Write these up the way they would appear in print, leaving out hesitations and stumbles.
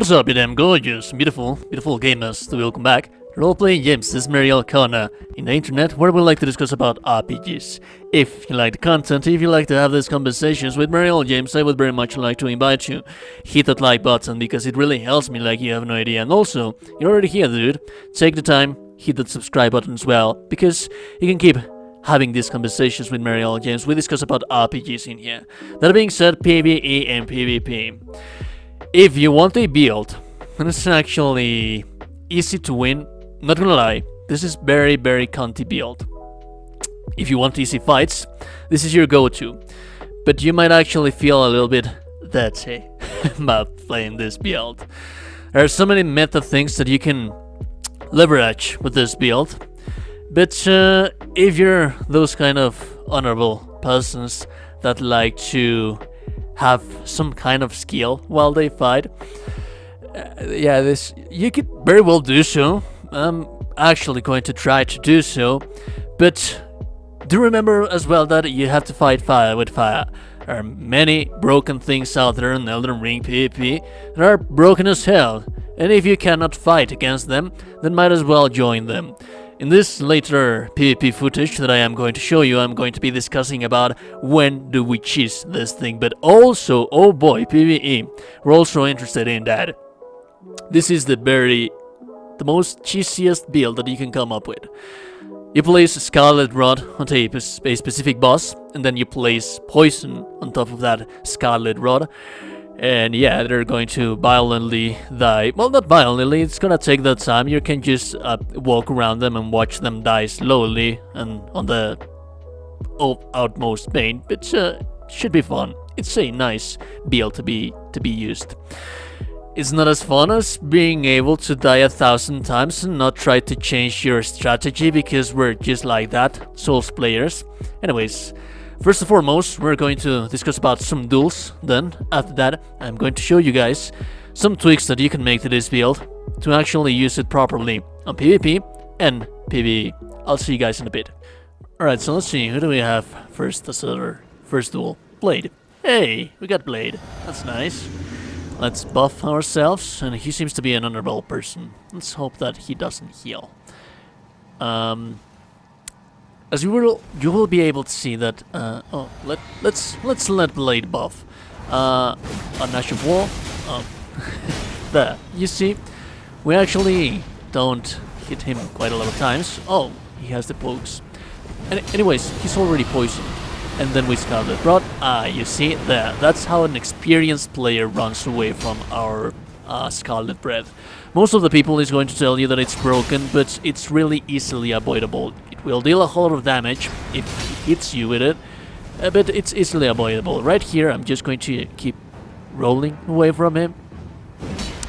What's up, you damn gorgeous, beautiful gamers? Welcome back to RPJames. This is Mariel Corner in the internet, where we like to discuss about RPGs. If you like the content, if you like to have these conversations with Mariel James, I would very much like to invite you. Hit that like button because it really helps me like you have no idea. And also, you're already here, dude. Take the time, hit that subscribe button as well, because you can keep having these conversations with Mariel James. We discuss about RPGs in here. That being said, PvE and PvP. If you want a build, and it's actually easy to win, not gonna lie, this is very cunty build. If you want easy fights, this is your go-to. But you might actually feel a little bit dirty about playing this build. There are so many meta things that you can leverage with this build. But if you're those kind of honorable persons that like to have some kind of skill while they fight, you could very well do so. I'm actually going to try to do so, but do remember as well that you have to fight fire with fire. There are many broken things out there in Elden Ring PvP that are broken as hell, and if you cannot fight against them, then might as well join them. In this later PvP footage that I am going to show you, I'm going to be discussing about when do we cheese this thing, but also, oh boy, PvE, we're also interested in that. This is the most cheesiest build that you can come up with. You place Scarlet Rod onto a specific boss, and then you place poison on top of that Scarlet Rod. And yeah, they're going to violently die. Well, not violently, it's gonna take that time. You can just walk around them and watch them die slowly and on the utmost pain. But should be fun. It's a nice build to be used. It's not as fun as being able to die 1,000 times and not try to change your strategy, because we're just like that, Souls players. Anyways, first and foremost, we're going to discuss about some duels. Then, after that, I'm going to show you guys some tweaks that you can make to this build to actually use it properly on PvP and PvE. I'll see you guys in a bit. Alright, so let's see, who do we have first as our first duel? Blade. Hey, we got Blade. That's nice. Let's buff ourselves, and he seems to be an honorable person. Let's hope that he doesn't heal. As you will be able to see that. Let's let Blade buff. A Nash of War. There. You see, we actually don't hit him quite a lot of times. Oh, he has the pokes. Anyways, he's already poisoned. And then we Scarlet Rod. You see, there. That's how an experienced player runs away from our Scarlet Breath. Most of the people is going to tell you that it's broken, but it's really easily avoidable. It will deal a whole lot of damage if it hits you with it, but it's easily avoidable. Right here, I'm just going to keep rolling away from him,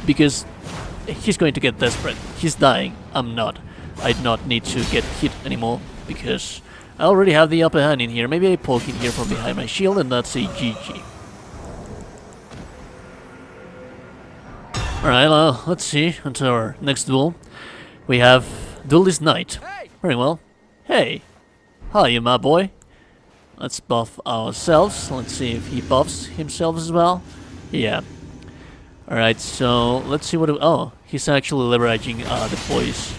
because he's going to get desperate. He's dying. I'm not. I do not need to get hit anymore, because I already have the upper hand in here. Maybe I poke in here from behind my shield, and that's a GG. Alright, let's see. Onto our next duel. We have Duelist Knight. Very well. Hey, how are you, my boy? Let's buff ourselves. Let's see if he buffs himself as well. Yeah. Alright, so let's see what... Oh, he's actually leveraging the poise.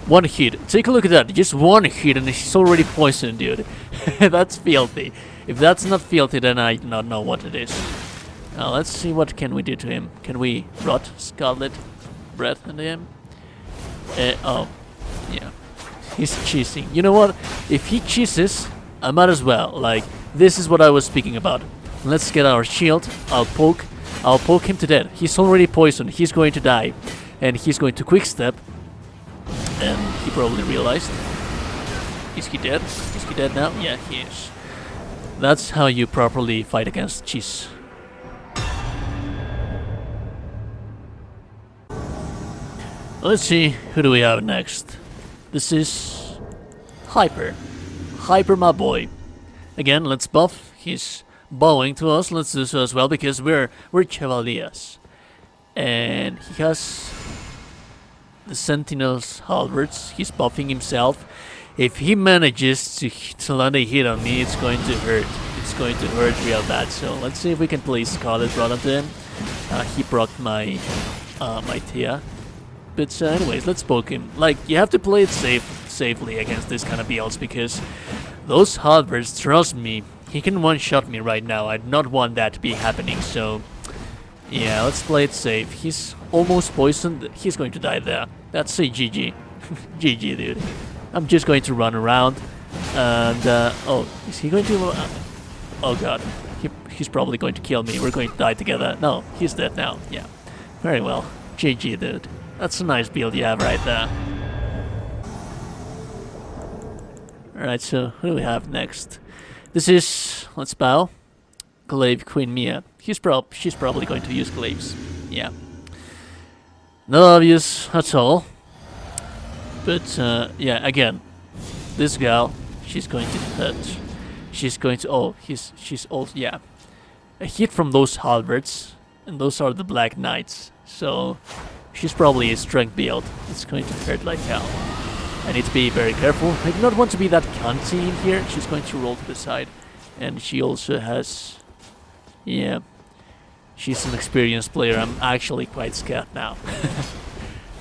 One hit. Take a look at that. Just one hit and he's already poisoned, dude. That's filthy. If that's not filthy, then I do not know what it is. Now let's see what can we do to him. Can we rot Scarlet Breath into him? Oh, yeah. He's cheesing. You know what? If he cheeses, I might as well. Like, this is what I was speaking about. Let's get our shield. I'll poke him to death. He's already poisoned. He's going to die. And he's going to quick step. And he probably realized. Is he dead? Is he dead now? Yeah, he is. That's how you properly fight against cheese. Let's see, who do we have next? This is Hyper. Hyper, my boy. Again, let's buff. He's bowing to us. Let's do so as well, because we're Chevaliers. And he has the Sentinel's halberds. He's buffing himself. If he manages to land a hit on me, it's going to hurt. It's going to hurt real bad. So let's see if we can place Scarlet Rod onto him. He procced my my Tia. But anyways, let's poke him. Like, you have to play it safely against this kind of builds, because those halberds, trust me, he can one-shot me right now. I do not want that to be happening, so yeah, let's play it safe. He's almost poisoned. He's going to die there. That's a GG. GG, dude. I'm just going to run around, and oh, is he going to? Oh god, he's probably going to kill me. We're going to die together. No, he's dead now. Yeah, very well. GG, dude. That's a nice build you have right there. Alright, so who do we have next? This is, let's bow, Glaive Queen Mia. She's probably going to use glaives. Yeah. Not obvious at all. But yeah, again, this gal, she's going to hurt. She's going to, oh, she's also, yeah. A hit from those halberds, and those are the Black Knights. So she's probably a strength build. It's going to hurt like hell. I need to be very careful. I do not want to be that cunty in here. She's going to roll to the side. And she also has... yeah. She's an experienced player. I'm actually quite scared now.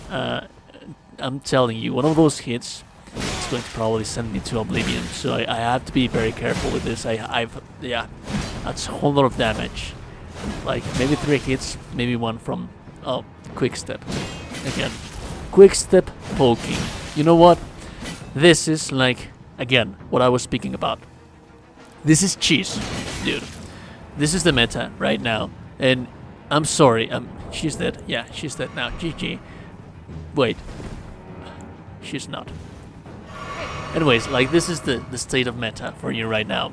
I'm telling you, one of those hits is going to probably send me to oblivion. So I have to be very careful with this. Yeah, that's a whole lot of damage. Like, maybe 3 hits, maybe 1 from... oh, quick step. Again, quick step poking. You know what? This is like, again, what I was speaking about. This is cheese, dude. This is the meta right now. And I'm sorry, she's dead. Yeah, she's dead now. GG. Wait. She's not. Anyways, like, this is the state of meta for you right now.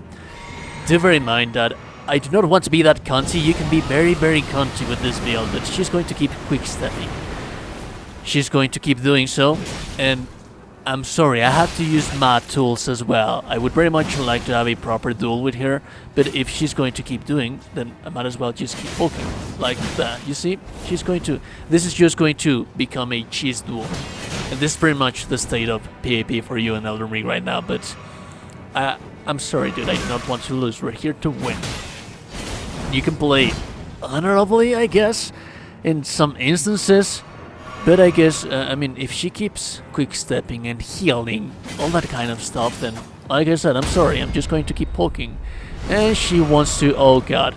Do bear in mind that I do not want to be that cunty. You can be very, very cunty with this build, but she's going to keep quick stepping. She's going to keep doing so, and I'm sorry, I have to use mad tools as well. I would very much like to have a proper duel with her, but if she's going to keep doing, then I might as well just keep poking. Like that, you see? She's going to... this is just going to become a cheese duel. And this is pretty much the state of PvP for you in Elden Ring right now, but... I'm sorry, dude, I do not want to lose. We're here to win. You can play honorably, I guess, in some instances. But I guess, I mean, if she keeps quick-stepping and healing, all that kind of stuff, then, like I said, I'm sorry, I'm just going to keep poking. And she wants to, oh god.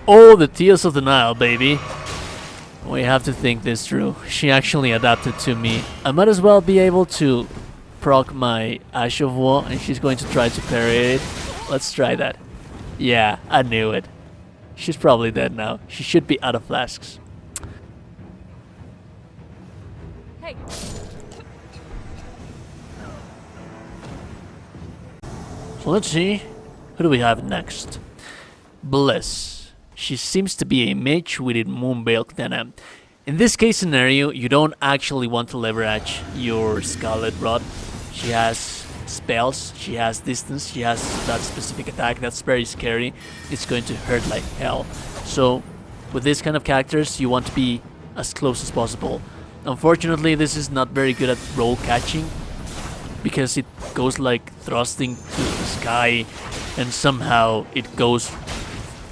Oh, the Tears of the Nile, baby. We have to think this through. She actually adapted to me. I might as well be able to proc my Ash of War, and she's going to try to parry it. Let's try that. Yeah, I knew it. She's probably dead now. She should be out of flasks. Hey. So let's see. Who do we have next? Bliss. She seems to be a mage with a Moonveil Katana. In this case scenario, you don't actually want to leverage your Scarlet Rod. She has spells, she has distance, she has that specific attack that's very scary. It's going to hurt like hell. So with this kind of characters, you want to be as close as possible. Unfortunately, this is not very good at roll catching, because it goes like thrusting to the sky, and somehow it goes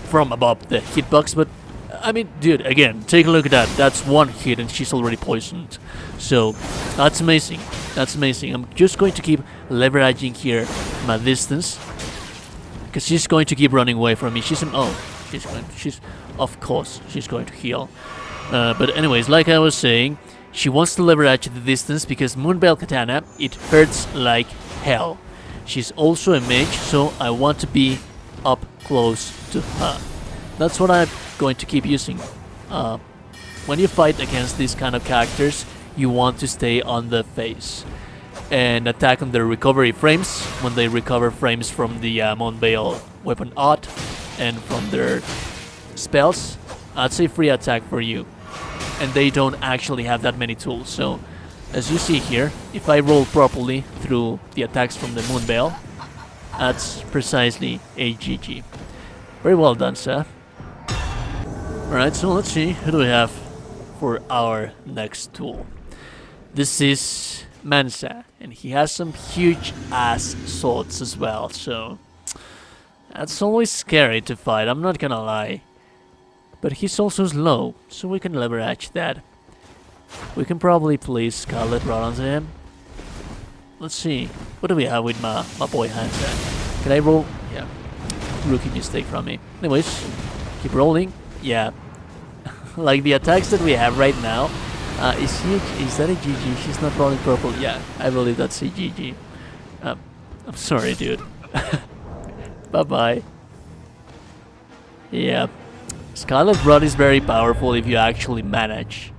from above the hitbox. But I mean, dude, again, take a look at that. That's one hit and she's already poisoned. So that's amazing. That's amazing. I'm just going to keep leveraging here my distance, because she's going to keep running away from me. She's of course she's going to heal. But anyways, like I was saying, she wants to leverage the distance because Moonveil Katana, it hurts like hell. She's also a mage, so I want to be up close to her. That's what I'm going to keep using. When you fight against these kind of characters, you want to stay on the face and attack on their recovery frames. When they recover frames from the Moonveil weapon art and from their spells, that's a free attack for you. And they don't actually have that many tools. So, as you see here, if I roll properly through the attacks from the Moonveil, that's precisely a GG. Very well done, sir. Alright, so let's see, who do we have for our next tool? This is Mansa, and he has some huge ass swords as well, so that's always scary to fight, I'm not gonna lie. But he's also slow, so we can leverage that. We can probably place Scarlet right onto him. Let's see. What do we have with my boy Hansa? Can I roll? Yeah. Rookie mistake from me. Anyways, keep rolling. Yeah. Like the attacks that we have right now. Is that a GG? She's not rolling purple. Yeah, I believe that's a GG. I'm sorry, dude. Bye-bye. Yeah. Scarlet Blood is very powerful if you actually manage.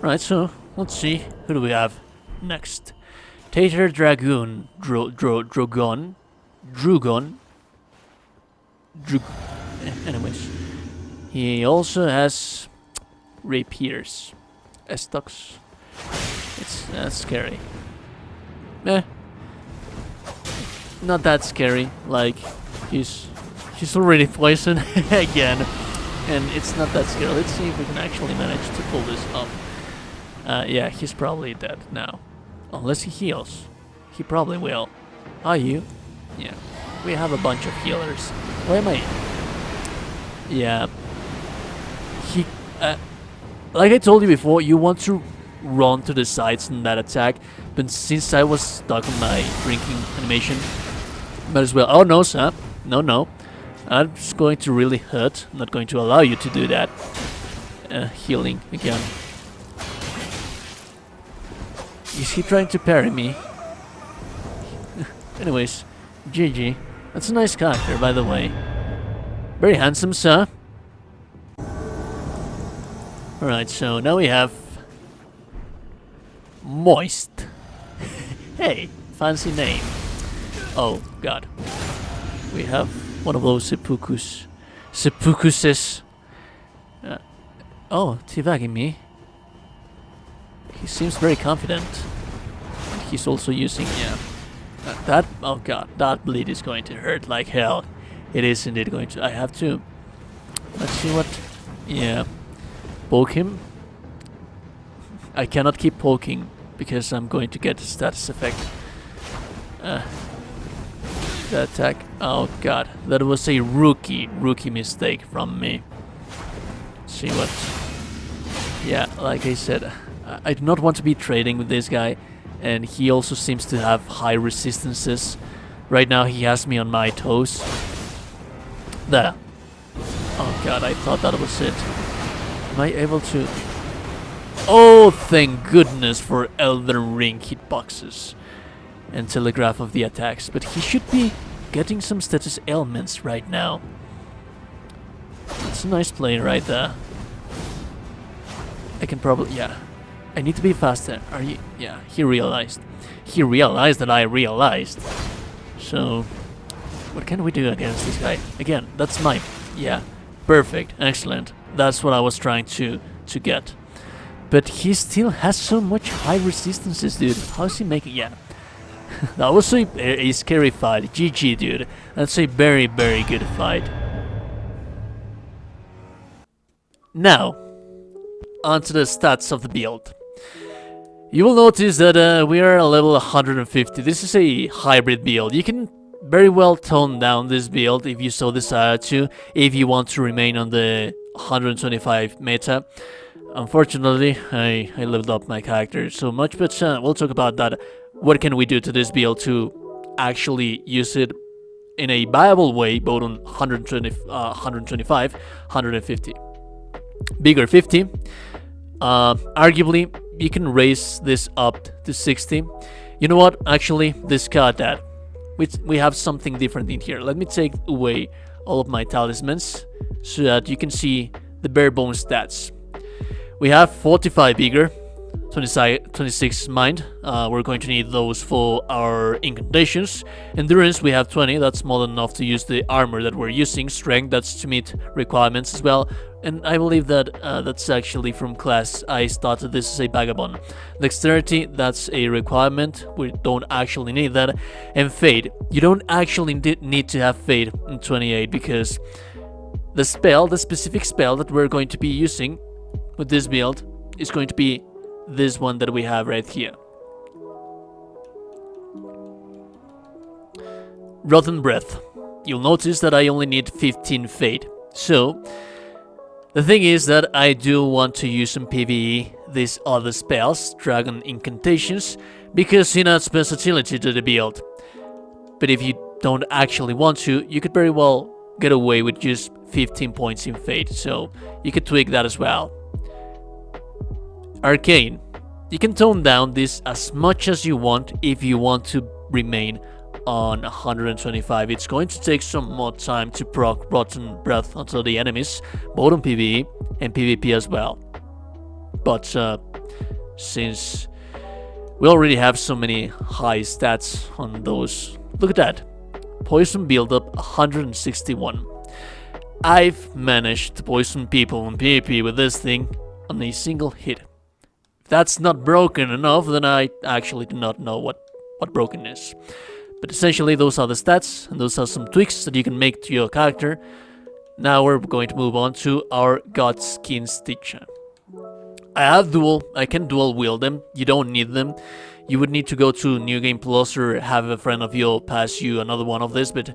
Right, so let's see. Who do we have next? Tater Dragoon. Drogon. Anyways. He also has rapiers. Estocks. That's scary. Not that scary. Like, he's already poisoned again. And it's not that scary. Let's see if we can actually manage to pull this up. Yeah, he's probably dead now. Unless he heals. He probably will. Are you? Yeah. We have a bunch of healers. Where am I? Yeah. He... like I told you before, you want to run to the sides in that attack. But since I was stuck on my drinking animation, might as well... Oh, no, Sam. No. That's going to really hurt. I'm not going to allow you to do that. Healing again. Is he trying to parry me? Anyways, GG. That's a nice character, by the way. Very handsome, sir. Alright, so now we have... Moist. Hey, fancy name. Oh, God. We have one of those seppukus. Seppukuses. Oh, teabagging me. He seems very confident. And he's also using, yeah. That, oh god, that bleed is going to hurt like hell. It is indeed going to. I have to. Let's see what. Yeah. Poke him. I cannot keep poking because I'm going to get the status effect. The attack. Oh god, that was a rookie mistake from me. Let's see what. Yeah, like I said, I do not want to be trading with this guy, and he also seems to have high resistances. Right now he has me on my toes. There. Oh god, I thought that was it. Am I able to... Oh, thank goodness for Elden Ring hitboxes and telegraph of the attacks. But he should be getting some status ailments right now. That's a nice play right there. I can probably... yeah. I need to be faster. Are you... yeah, he realized. He realized that I realized. So... what can we do against this guy? Again, that's my... yeah. Perfect. Excellent. That's what I was trying to get. But he still has so much high resistances, dude. How's he making... yeah. That was a scary fight. GG, dude. That's a very, very good fight. Now, onto the stats of the build. You will notice that we are a level 150. This is a hybrid build. You can very well tone down this build if you so desire to, if you want to remain on the 125 meta. Unfortunately, I leveled up my character so much, but we'll talk about that. What can we do to this build to actually use it in a viable way, both on 125, 150. Bigger 50. Arguably, you can raise this up to 60. You know what? Actually, discard that. We have something different in here. Let me take away all of my talismans so that you can see the bare bones stats. We have 45 bigger, 26 mind. We're going to need those for our incantations. Endurance, we have 20. That's more than enough to use the armor that we're using. Strength, that's to meet requirements as well. And I believe that that's actually from class I started this as a vagabond. Dexterity, that's a requirement. We don't actually need that. And Fade, you don't actually need to have Fade in 28 because the specific spell that we're going to be using with this build is going to be this one that we have right here. Rotten Breath. you'll notice that I only need 15 fate. So the thing is that I do want to use some PvE these other spells, Dragon Incantations, because it adds versatility to the build. But if you don't actually want to, you could very well get away with just 15 points in fate, so you could tweak that as well. Arcane. You can tone down this as much as you want if you want to remain on 125. It's going to take some more time to proc Rotten Breath onto the enemies, both on PvE and PvP as well. But since we already have so many high stats on those, look at that. Poison build-up 161. I've managed to poison people on PvP with this thing on a single hit. If that's not broken enough, then I actually do not know what broken is. But essentially those are the stats, and those are some tweaks that you can make to your character. Now we're going to move on to our God Skin Stitcher. I can dual wield them, you don't need them. You would need to go to New Game Plus or have a friend of yours pass you another one of this, but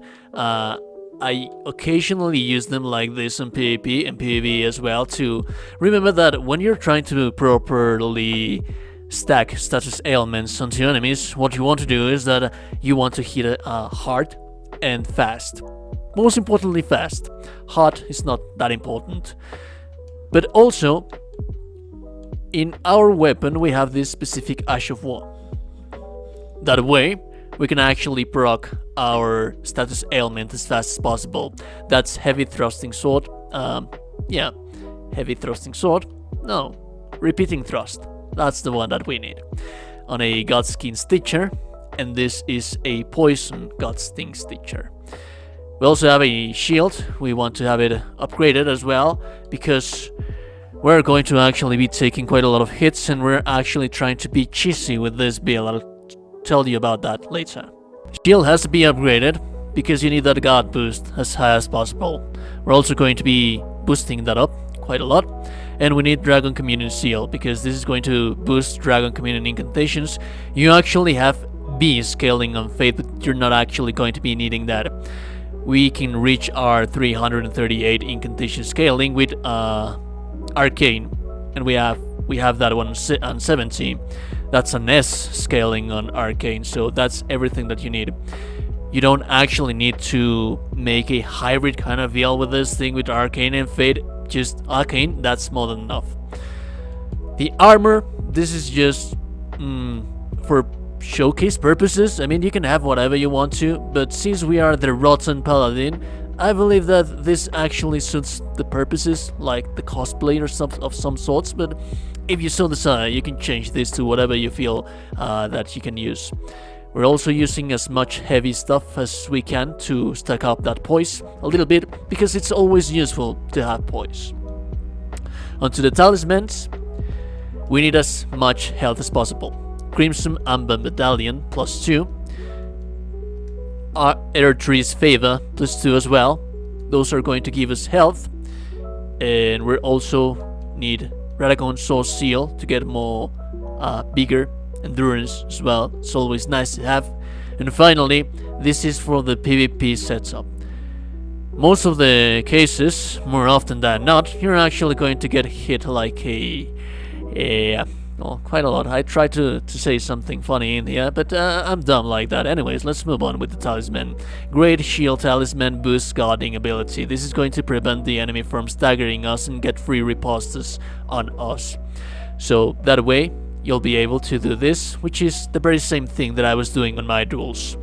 I occasionally use them like this in PvP and PvE as well, to remember that when you're trying to properly stack status ailments onto enemies, what you want to do is that you want to hit it hard and fast. Most importantly fast. Hard is not that important. But also, in our weapon we have this specific Ash of War. That way, we can actually proc our status ailment as fast as possible. That's Heavy Thrusting Sword. Yeah, Heavy Thrusting Sword. No, Repeating Thrust. That's the one that we need. On a Godskin Stitcher, and this is a Poison Godskin Stitcher. We also have a shield. We want to have it upgraded as well, because we're going to actually be taking quite a lot of hits, and we're actually trying to be cheesy with this build. I'll tell you about that later. Shield has to be upgraded because you need that guard boost as high as possible. We're also going to be boosting that up quite a lot. And we need Dragon Communion Seal because this is going to boost Dragon Communion Incantations. You actually have B scaling on Faith, but you're not actually going to be needing that. We can reach our 338 Incantation scaling with Arcane, and we have that one on 70. That's an S scaling on Arcane, so that's everything that you need. You don't actually need to make a hybrid kind of VL with this thing with Arcane and Fate. Just Arcane, that's more than enough. The armor, this is just for showcase purposes. I mean, you can have whatever you want to, but since we are the Rotten Paladin, I believe that this actually suits the purposes, like the cosplay or of some sorts, but if you so desire, you can change this to whatever you feel that you can use. We're also using as much heavy stuff as we can to stack up that poise a little bit, because it's always useful to have poise. Onto the talismans, we need as much health as possible. Crimson Amber Medallion +2. Air Tree's Favor +2 as well. Those are going to give us health. And we also need Radagon Source Seal to get more bigger endurance as well. It's always nice to have. And finally, this is for the PvP setup. Most of the cases, more often than not, you're actually going to get hit like well, quite a lot. I tried to say something funny in here, but I'm dumb like that. Anyways, let's move on with the talisman. Great Shield Talisman boosts guarding ability. This is going to prevent the enemy from staggering us and get free ripostes on us. So that way, you'll be able to do this, which is the very same thing that I was doing on my duels.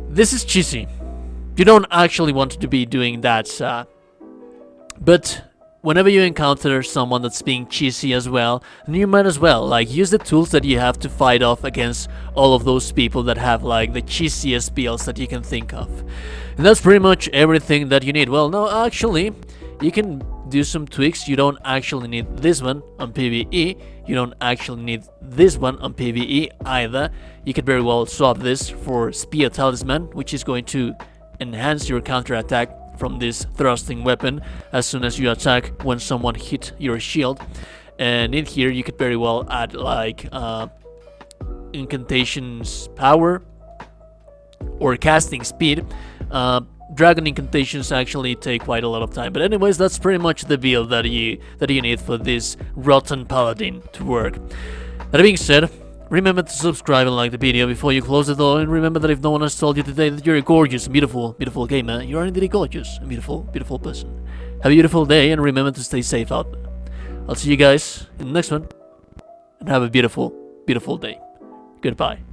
This is cheesy. You don't actually want to be doing that, but whenever you encounter someone that's being cheesy as well, then you might as well use the tools that you have to fight off against all of those people that have the cheesiest builds that you can think of. And that's pretty much everything that you need. Well, no, actually, you can do some tweaks. You don't actually need this one on PvE. You don't actually need this one on PvE either. You could very well swap this for Spear Talisman, which is going to enhance your counterattack from this thrusting weapon as soon as you attack when someone hit your shield. And in here you could very well add Incantations Power or casting speed. Dragon incantations actually take quite a lot of time, but anyways, that's pretty much the build that you need for this rotten paladin to work. That being said, remember to subscribe and like the video before you close the door, and remember that if no one has told you today that you're a gorgeous and beautiful gamer, you are indeed gorgeous and beautiful person. Have a beautiful day, and remember to stay safe out there. I'll see you guys in the next one, and have a beautiful day. Goodbye.